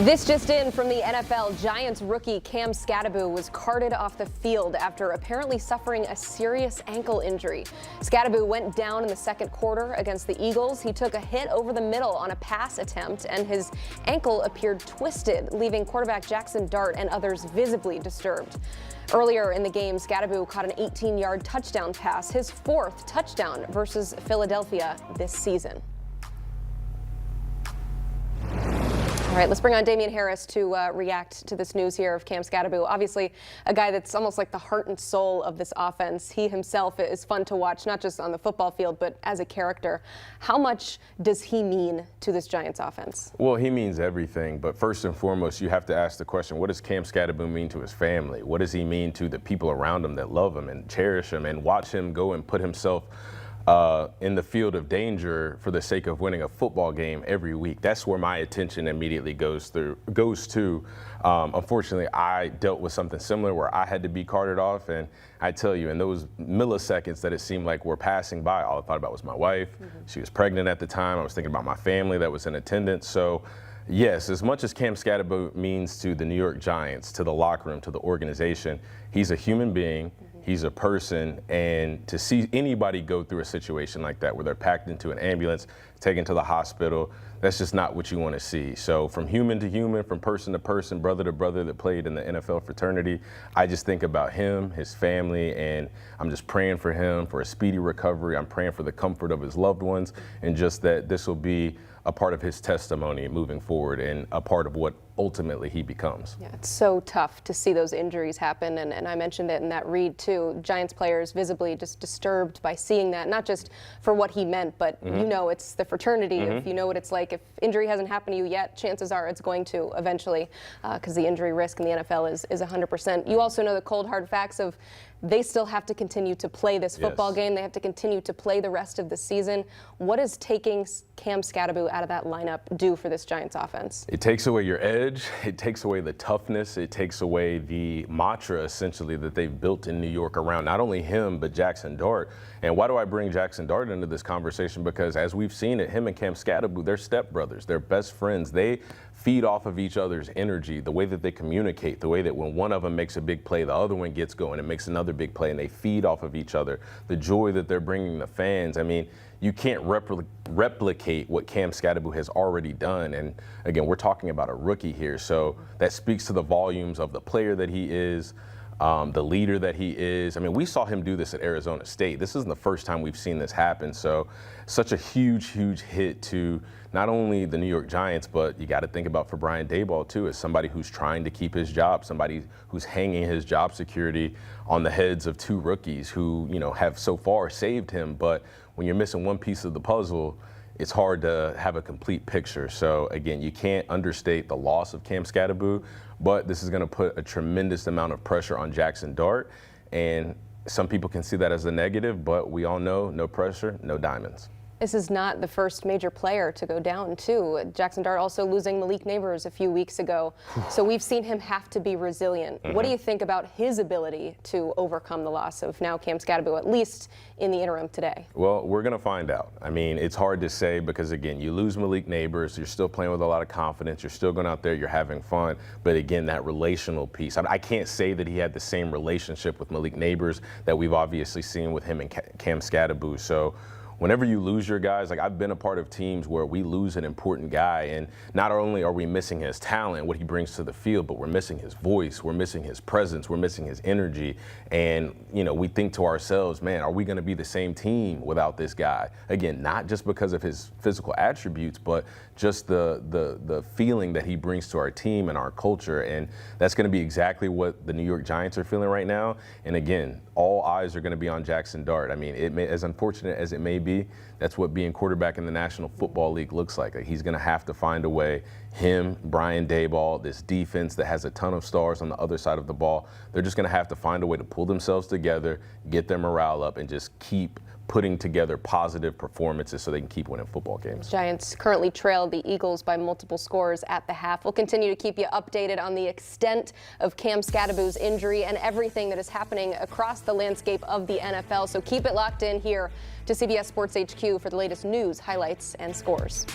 This just in from the NFL. Giants rookie Cam Skattebo was carted off the field after apparently suffering a serious ankle injury. Skattebo went down in the second quarter against the Eagles. He took a hit over the middle on a pass attempt, and his ankle appeared twisted, leaving quarterback Jackson Dart and others visibly disturbed. Earlier in the game, Skattebo caught an 18-yard touchdown pass, his fourth touchdown versus Philadelphia this season. All right, let's bring on Damien Harris to react to this news here of Cam Skattebo. Obviously, a guy that's almost like the heart and soul of this offense. He himself is fun to watch, not just on the football field, but as a character. How much does he mean to this Giants offense? Well, he means everything, but first and foremost, you have to ask the question, what does Cam Skattebo mean to his family? What does he mean to the people around him that love him and cherish him and watch him go and put himself in the field of danger for the sake of winning a football game every week? That's where my attention immediately goes to. Unfortunately, I dealt with something similar where I had to be carted off, and I tell you, in those milliseconds that it seemed like were passing by, all I thought about was my wife. She was pregnant at the time. I was thinking about my family that was in attendance. So yes, as much as Cam Skattebo means to the New York Giants, to the locker room, to the organization, he's a human being. He's a person, and to see anybody go through a situation like that where they're packed into an ambulance, taken to the hospital, that's just not what you want to see. So from human to human, from person to person, brother to brother that played in the NFL fraternity, I just think about him, his family, and I'm just praying for him for a speedy recovery. I'm praying for the comfort of his loved ones, and just that this will be a part of his testimony moving forward and a part of what ultimately he becomes. Yeah, it's so tough to see those injuries happen, and I mentioned it in that read too. Giants players visibly just disturbed by seeing that, not just for what he meant, but you know, it's the fraternity. If you know what it's like, if injury hasn't happened to you yet, chances are it's going to eventually, because the injury risk in the NFL is 100%. You also know the cold hard facts of they still have to continue to play this football game. They have to continue to play the rest of the season. What does taking Cam Skattebo out of that lineup do for this Giants offense? It takes away your edge. It takes away the toughness. It takes away the mantra, essentially, that they've built in New York around not only him, but Jackson Dart. And why do I bring Jackson Dart into this conversation? Because as we've seen it, him and Cam Skattebo, they're stepbrothers. They're best friends. They feed off of each other's energy, the way that they communicate, the way that when one of them makes a big play, the other one gets going and makes another big play, and they feed off of each other. The joy that they're bringing the fans. I mean, you can't replicate what Cam Skattebo has already done. And again, we're talking about a rookie here. So that speaks to the volumes of the player that he is, the leader that he is. I mean, we saw him do this at Arizona State. This isn't the first time we've seen this happen. So such a huge, huge hit to not only the New York Giants, but you got to think about for Brian Daboll too, as somebody who's trying to keep his job, somebody who's hanging his job security on the heads of two rookies who, you know, have so far saved him. But when you're missing one piece of the puzzle, it's hard to have a complete picture. So again, you can't understate the loss of Cam Skattebo, but this is going to put a tremendous amount of pressure on Jackson Dart. And some people can see that as a negative, but we all know no pressure, no diamonds. This is not the first major player to go down, too. Jackson Dart also losing Malik Neighbors a few weeks ago. So we've seen him have to be resilient. What do you think about his ability to overcome the loss of now Cam Skattebo, at least in the interim today? Well, we're going to find out. I mean, it's hard to say because, again, you lose Malik Neighbors. You're still playing with a lot of confidence. You're still going out there. You're having fun. But, again, that relational piece. I can't say that he had the same relationship with Malik Neighbors that we've obviously seen with him and Cam Skattebo. So whenever you lose your guys, like I've been a part of teams where we lose an important guy, and not only are we missing his talent, what he brings to the field, but we're missing his voice, we're missing his presence, we're missing his energy. And, you know, we think to ourselves, man, are we going to be the same team without this guy? Again, not just because of his physical attributes, but just the feeling that he brings to our team and our culture. And that's going to be exactly what the New York Giants are feeling right now. And again, all eyes are going to be on Jackson Dart. I mean, as unfortunate as it may be, that's what being quarterback in the National Football League looks like. He's going to have to find a way. Him, Brian Daboll, this defense that has a ton of stars on the other side of the ball, they're just going to have to find a way to pull themselves together, get their morale up, and just keep putting together positive performances so they can keep winning football games. Giants currently trail the Eagles by multiple scores at the half. We'll continue to keep you updated on the extent of Cam Skattebo's injury and everything that is happening across the landscape of the NFL. So keep it locked in here to CBS Sports HQ for the latest news, highlights, and scores.